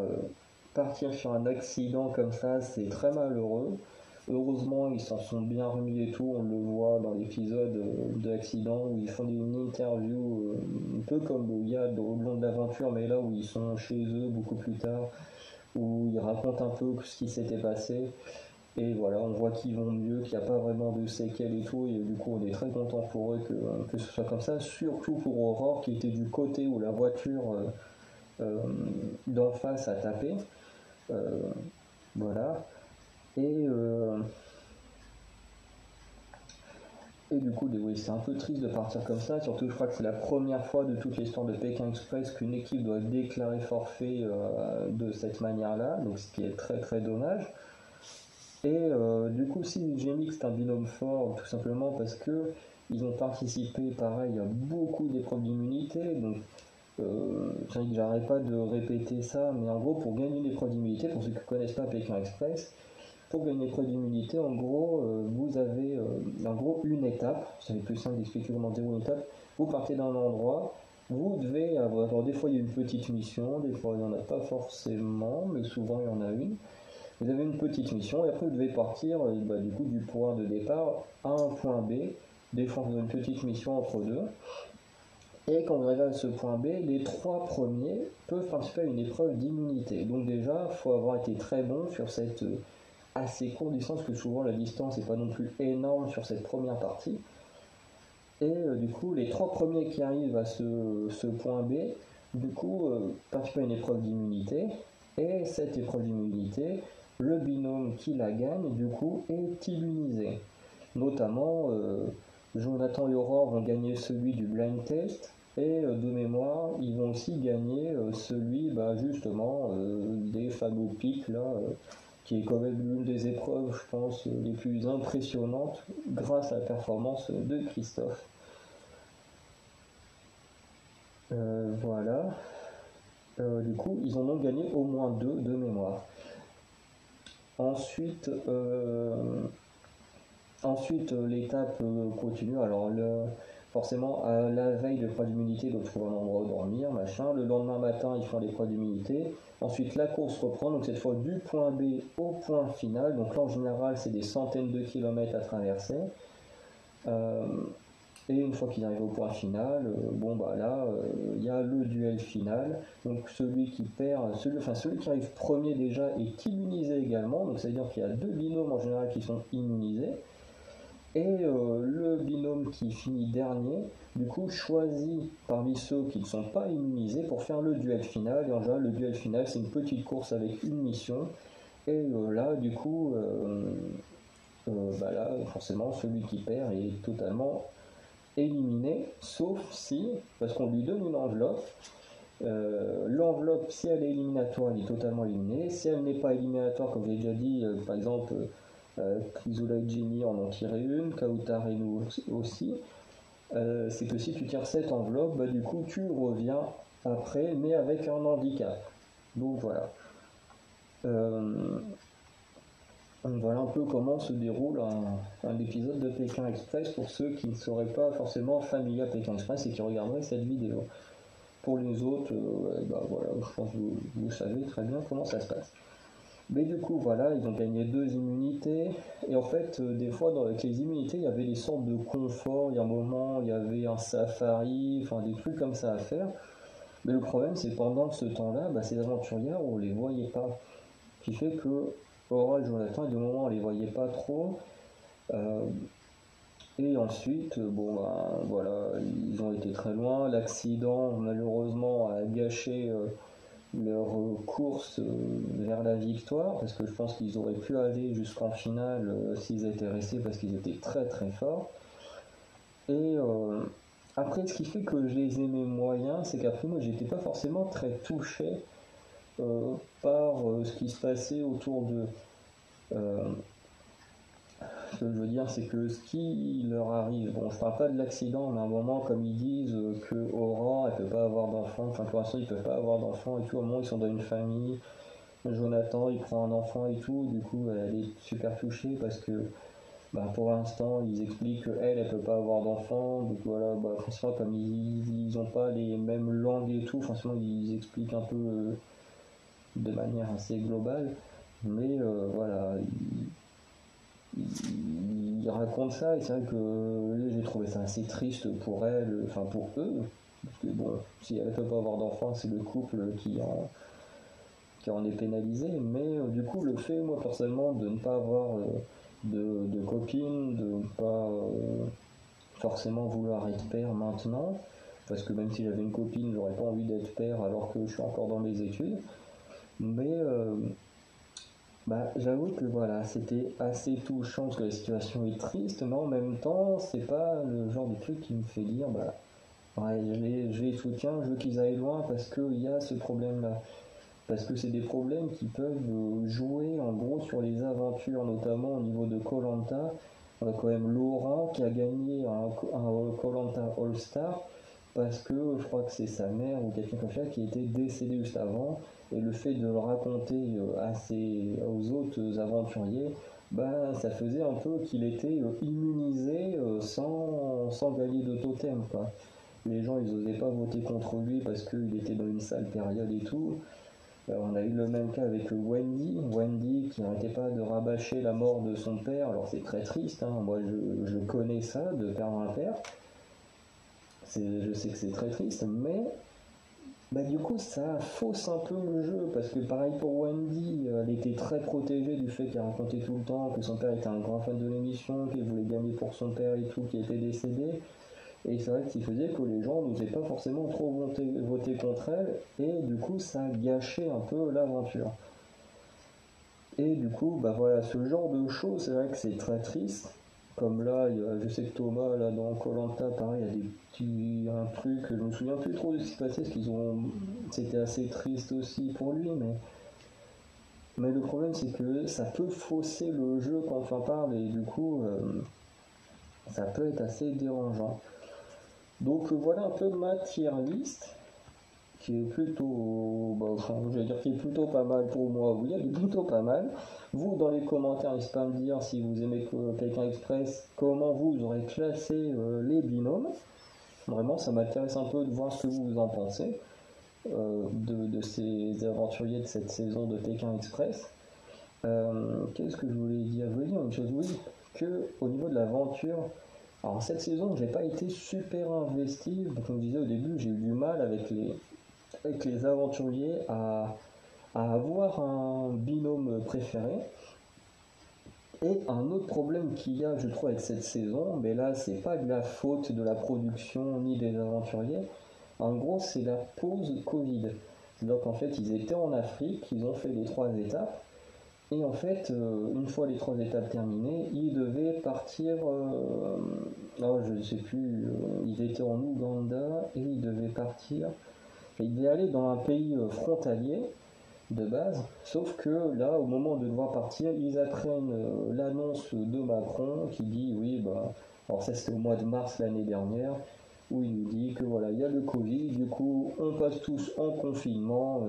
partir sur un accident comme ça, c'est très malheureux. Heureusement, ils s'en sont bien remis et tout. On le voit dans l'épisode de l'accident où ils font une interview, un peu comme il y a au long de l'aventure, mais là où ils sont chez eux beaucoup plus tard, où ils racontent un peu ce qui s'était passé. Et voilà, on voit qu'ils vont mieux, qu'il n'y a pas vraiment de séquelles et tout, et du coup on est très content pour eux que ce soit comme ça, surtout pour Aurore qui était du côté où la voiture euh, d'en face a tapé. Euh, voilà. Et, euh, et du coup, oui, c'est un peu triste de partir comme ça, surtout je crois que c'est la première fois de toute l'histoire de Pékin Express qu'une équipe doit déclarer forfait de cette manière-là, donc ce qui est très très dommage. Et du coup, si j'ai mis que c'est un binôme fort, tout simplement parce que ils ont participé, pareil, à beaucoup d'épreuves d'immunité. Donc, j'arrête pas de répéter ça, mais en gros, pour gagner une épreuve d'immunité, pour ceux qui ne connaissent pas Pékin Express, pour gagner une épreuve d'immunité, en gros, vous avez en gros une étape. Ça va être plus simple d'expliquer comment déroule une étape. Vous partez d'un endroit, vous devez avoir. Alors, des fois, il y a une petite mission, des fois, il n'y en a pas forcément, mais souvent, il y en a une. Vous avez une petite mission et après vous devez partir du coup du point de départ à un point B. Des fois vous avez une petite mission entre deux. Et quand vous arrivez à ce point B, les trois premiers peuvent participer à une épreuve d'immunité. Donc déjà, il faut avoir été très bon sur cette assez courte distance, parce que souvent la distance n'est pas non plus énorme sur cette première partie. Et du coup, les trois premiers qui arrivent à ce point B, du coup, participent à une épreuve d'immunité. Et cette épreuve d'immunité, le binôme qui la gagne, du coup, est immunisé. Notamment, Jonathan et Aurore vont gagner celui du blind test. Et de mémoire, ils vont aussi gagner celui, justement, des fameux pics, là, qui est quand même l'une des épreuves, je pense, les plus impressionnantes grâce à la performance de Christophe. Voilà. Du coup, ils en ont gagné au moins deux de mémoire. Ensuite, l'étape continue. Alors, forcément, à la veille de l'épreuve d'immunité, ils doivent trouver un endroit où dormir, machin. Le lendemain matin, ils font l'épreuve d'immunité. Ensuite, la course reprend, donc cette fois du point B au point final. Donc là, en général, c'est des centaines de kilomètres à traverser. Et une fois qu'ils arrivent au point final, il y a le duel final. Donc celui qui perd, celui qui arrive premier déjà est immunisé également. Donc ça veut dire qu'il y a deux binômes en général qui sont immunisés. Et le binôme qui finit dernier, du coup, choisit parmi ceux qui ne sont pas immunisés pour faire le duel final. Et en général, le duel final, c'est une petite course avec une mission. Et là, du coup, forcément, celui qui perd est totalement éliminé, sauf si, parce qu'on lui donne une enveloppe, l'enveloppe, si elle est éliminatoire, elle est totalement éliminée. Si elle n'est pas éliminatoire, comme j'ai déjà dit, par exemple, Chrysoula et Jenny en ont tiré une, Kautar et nous aussi, c'est que si tu tires cette enveloppe, du coup, tu reviens après, mais avec un handicap. Donc voilà. Voilà un peu comment se déroule un épisode de Pékin Express pour ceux qui ne seraient pas forcément familiers à Pékin Express et qui regarderaient cette vidéo. Pour les autres, je pense que vous savez très bien comment ça se passe. Mais du coup, voilà, ils ont gagné 2 immunités. Et en fait, des fois, avec les immunités, il y avait des sortes de confort. Il y a un moment, il y avait un safari, enfin des trucs comme ça à faire. Mais le problème, c'est pendant ce temps-là, ces aventurières, on les voyait pas. Ce qui fait que Aura et Jonathan, à des moments, on les voyait pas trop. Et ensuite, ils ont été très loin. L'accident, malheureusement, a gâché leur course vers la victoire, parce que je pense qu'ils auraient pu aller jusqu'en finale s'ils étaient restés, parce qu'ils étaient très très forts. Et après, ce qui fait que je les aimais moyens, c'est qu'après, moi, j'étais pas forcément très touché par ce qui se passait autour de. Ce que je veux dire, c'est que ce qui leur arrive, bon, je parle pas de l'accident, mais à un moment, comme ils disent que Aurore, elle peut pas avoir d'enfant, enfin pour l'instant, ils peuvent pas avoir d'enfant et tout, au moment, ils sont dans une famille. Jonathan, il prend un enfant et tout, du coup, elle est super touchée parce que, pour l'instant, ils expliquent qu'elle, elle peut pas avoir d'enfant, donc voilà, forcément, comme ils ont pas les mêmes langues et tout, forcément, ils expliquent un peu de manière assez globale, mais voilà. il raconte ça, et c'est vrai que j'ai trouvé ça assez triste pour elle, enfin pour eux, parce que bon, si elle ne peut pas avoir d'enfant, c'est le couple qui en est pénalisé, mais du coup, le fait, moi personnellement, de ne pas avoir de copine, de ne pas forcément vouloir être père maintenant, parce que même si j'avais une copine, j'aurais pas envie d'être père alors que je suis encore dans mes études, mais bah, j'avoue que voilà, c'était assez touchant parce que la situation est triste, mais en même temps, c'est pas le genre de truc qui me fait dire, bah, ouais, je les soutiens, je veux qu'ils aillent loin parce qu'il y a ce problème-là. Parce que c'est des problèmes qui peuvent jouer en gros sur les aventures, notamment au niveau de koh. On a quand même Laurent qui a gagné un koh All-Star parce que je crois que c'est sa mère ou quelqu'un comme ça qui était décédé juste avant. Et le fait de le raconter aux autres aventuriers, bah, ça faisait un peu qu'il était immunisé sans gagner de totem, quoi. Les gens ils osaient pas voter contre lui parce qu'il était dans une sale période et tout. On a eu le même cas avec Wendy qui n'arrêtait pas de rabâcher la mort de son père. Alors c'est très triste, hein. Moi je connais ça, de perdre un père. Je sais que c'est très triste, mais bah, du coup ça fausse un peu le jeu, parce que pareil pour Wendy, elle était très protégée du fait qu'elle racontait tout le temps que son père était un grand fan de l'émission, qu'elle voulait gagner pour son père et tout, qui était décédé. Et c'est vrai que ça faisait que les gens n'osaient pas forcément trop voter contre elle, et du coup ça a gâché un peu l'aventure. Et du coup, bah voilà, ce genre de choses, c'est vrai que c'est très triste. Comme là, je sais que Thomas, là, dans koh, pareil, il y a un truc, je me souviens plus trop de ce qui se passait, parce c'était assez triste aussi pour lui, mais le problème, c'est que ça peut fausser le jeu quand on en parle, et du coup, ça peut être assez dérangeant. Donc voilà un peu ma tier list, qui est plutôt, bah, enfin, je vais dire qui est plutôt pas mal pour moi. Oui, elle est plutôt pas mal. Vous, dans les commentaires, n'hésitez pas à me dire si vous aimez Pékin Express, comment vous aurez classé les binômes. Vraiment, ça m'intéresse un peu de voir ce que vous en pensez de ces aventuriers de cette saison de Pékin Express. Qu'est-ce que je voulais dire? Je voulais dire une chose, oui, que au niveau de l'aventure, alors cette saison, j'ai pas été super investi. Comme je disais au début, j'ai eu du mal avec les aventuriers à avoir un binôme préféré. Et un autre problème qu'il y a, je trouve, avec cette saison, mais là, c'est pas de la faute de la production ni des aventuriers. En gros, c'est la pause Covid. Donc, en fait, ils étaient en Afrique, ils ont fait les 3 étapes. Et en fait, une fois les 3 étapes terminées, ils devaient partir. Non, je ne sais plus. Ils étaient en Ouganda et ils devaient partir. Ils devaient aller dans un pays frontalier de base, sauf que là, au moment de devoir partir, ils apprennent l'annonce de Macron qui dit oui, bah, alors ça c'était au mois de mars l'année dernière, où il nous dit que voilà, il y a le Covid, du coup, on passe tous en confinement,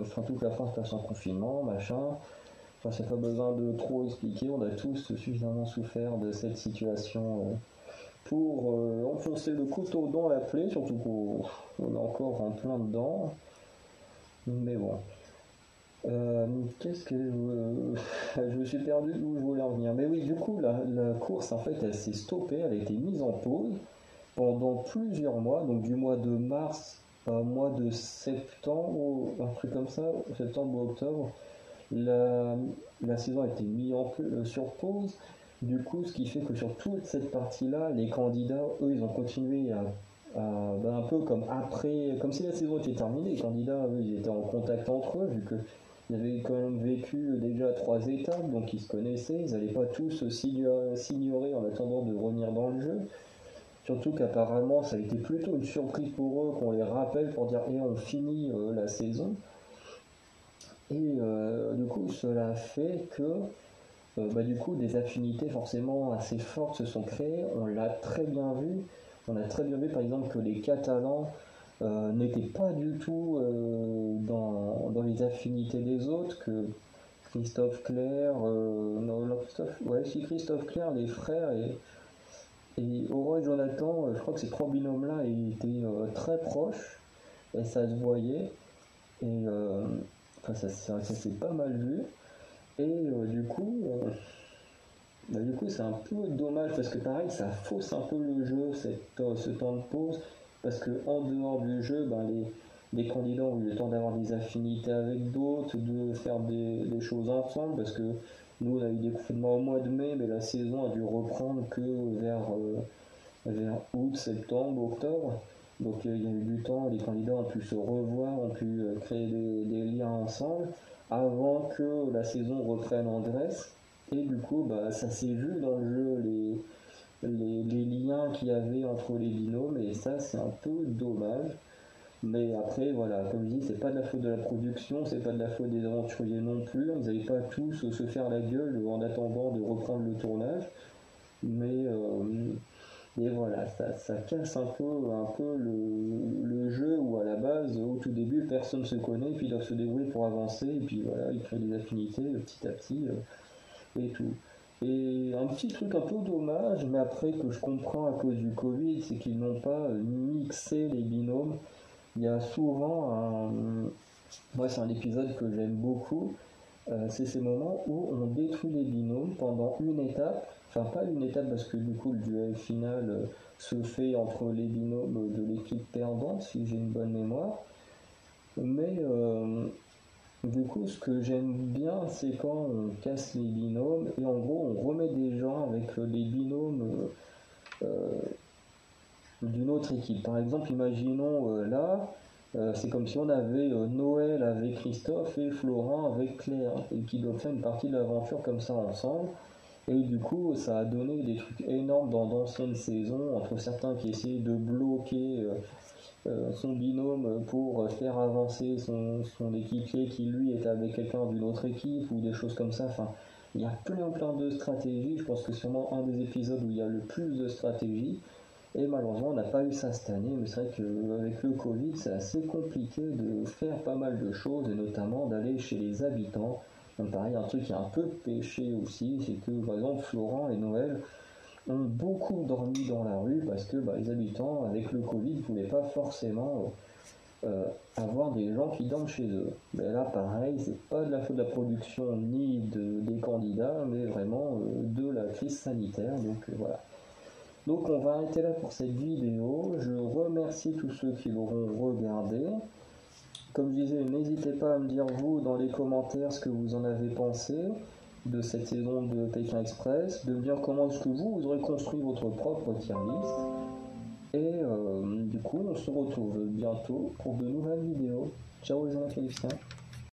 enfin toute la France passe en confinement, machin. Enfin, c'est pas besoin de trop expliquer, on a tous suffisamment souffert de cette situation pour enfoncer le couteau dans la plaie, surtout qu'on est encore en plein dedans. Mais bon. Qu'est-ce que je me suis perdu d'où je voulais en venir. Mais oui, du coup, la course, en fait, elle s'est stoppée, elle a été mise en pause pendant plusieurs mois, donc du mois de mars au mois de septembre, un truc comme ça, septembre ou octobre, la, la saison a été mise sur pause. Du coup, ce qui fait que sur toute cette partie-là, les candidats, eux, ils ont continué ben, un peu comme après, comme si la saison était terminée. Les candidats, eux, ils étaient en contact entre eux, vu que ils avaient quand même vécu déjà 3 étapes, donc ils se connaissaient. Ils n'allaient pas tous s'ignorer en attendant de revenir dans le jeu. Surtout qu'apparemment, ça a été plutôt une surprise pour eux qu'on les rappelle pour dire et on finit la saison. Et du coup, cela fait que bah, du coup, des affinités forcément assez fortes se sont créées. On l'a très bien vu. On a très bien vu, par exemple, que les Catalans n'étaient pas du tout dans les affinités des autres, que Christophe Clair, non, Christophe, ouais, si Christophe Clair, les frères et Aurore et Jonathan, je crois que ces 3 binômes-là étaient très proches et ça se voyait. Et enfin, ça s'est pas mal vu. Et du coup, Du coup, c'est un peu dommage parce que pareil, ça fausse un peu le jeu, ce temps de pause, parce que en dehors du jeu, les candidats ont eu le temps d'avoir des affinités avec d'autres, de faire des choses ensemble, parce que nous, on a eu des confinements au mois de mai, mais la saison a dû reprendre que vers août, septembre, octobre. Donc il y a eu du temps, les candidats ont pu se revoir, ont pu créer des liens ensemble avant que la saison reprenne en Grèce. Et du coup, ça s'est vu dans le jeu, les liens qu'il y avait entre les binômes, et ça, c'est un peu dommage. Mais après, voilà, comme je dis, c'est pas de la faute de la production, c'est pas de la faute des aventuriers non plus. Ils n'avaient pas tous se faire la gueule en attendant de reprendre le tournage. Mais, et voilà, ça casse un peu le jeu où à la base, au tout début, personne ne se connaît, puis ils doivent se débrouiller pour avancer, et puis voilà, ils créent des affinités petit à petit et tout. Et un petit truc un peu dommage, mais après que je comprends à cause du Covid, c'est qu'ils n'ont pas mixé les binômes. Il y a souvent un... Moi, c'est un épisode que j'aime beaucoup. C'est ces moments où on détruit les binômes pendant une étape. Enfin, pas une étape parce que du coup, le duel final se fait entre les binômes de l'équipe perdante, si j'ai une bonne mémoire. Mais du coup, ce que j'aime bien, c'est quand on casse les binômes et en gros, on remet des gens avec les binômes d'une autre équipe. Par exemple, imaginons c'est comme si on avait Noël avec Christophe et Florent avec Claire, et qui doivent faire une partie de l'aventure comme ça ensemble. Et du coup, ça a donné des trucs énormes dans d'anciennes saisons, entre certains qui essayaient de bloquer son binôme pour faire avancer son équipier qui lui est avec quelqu'un d'une autre équipe, ou des choses comme ça. Enfin, il y a plein de stratégies. Je pense que c'est sûrement un des épisodes où il y a le plus de stratégies. Et malheureusement, on n'a pas eu ça cette année, mais c'est vrai qu'avec le Covid, c'est assez compliqué de faire pas mal de choses, et notamment d'aller chez les habitants. Donc pareil, un truc qui est un peu péché aussi, c'est que par exemple Florent et Noël ont beaucoup dormi dans la rue parce que les habitants, avec le Covid, ne voulaient pas forcément avoir des gens qui dorment chez eux. Mais là, pareil, c'est pas de la faute de la production ni des candidats, mais vraiment de la crise sanitaire. Donc voilà. Donc on va arrêter là pour cette vidéo. Je remercie tous ceux qui l'auront regardé. Comme je disais, n'hésitez pas à me dire vous dans les commentaires ce que vous en avez pensé de cette saison de Pékin Express, de me dire comment est-ce que vous aurez construit votre propre tier list. Et du coup, on se retrouve bientôt pour de nouvelles vidéos. Ciao les amis.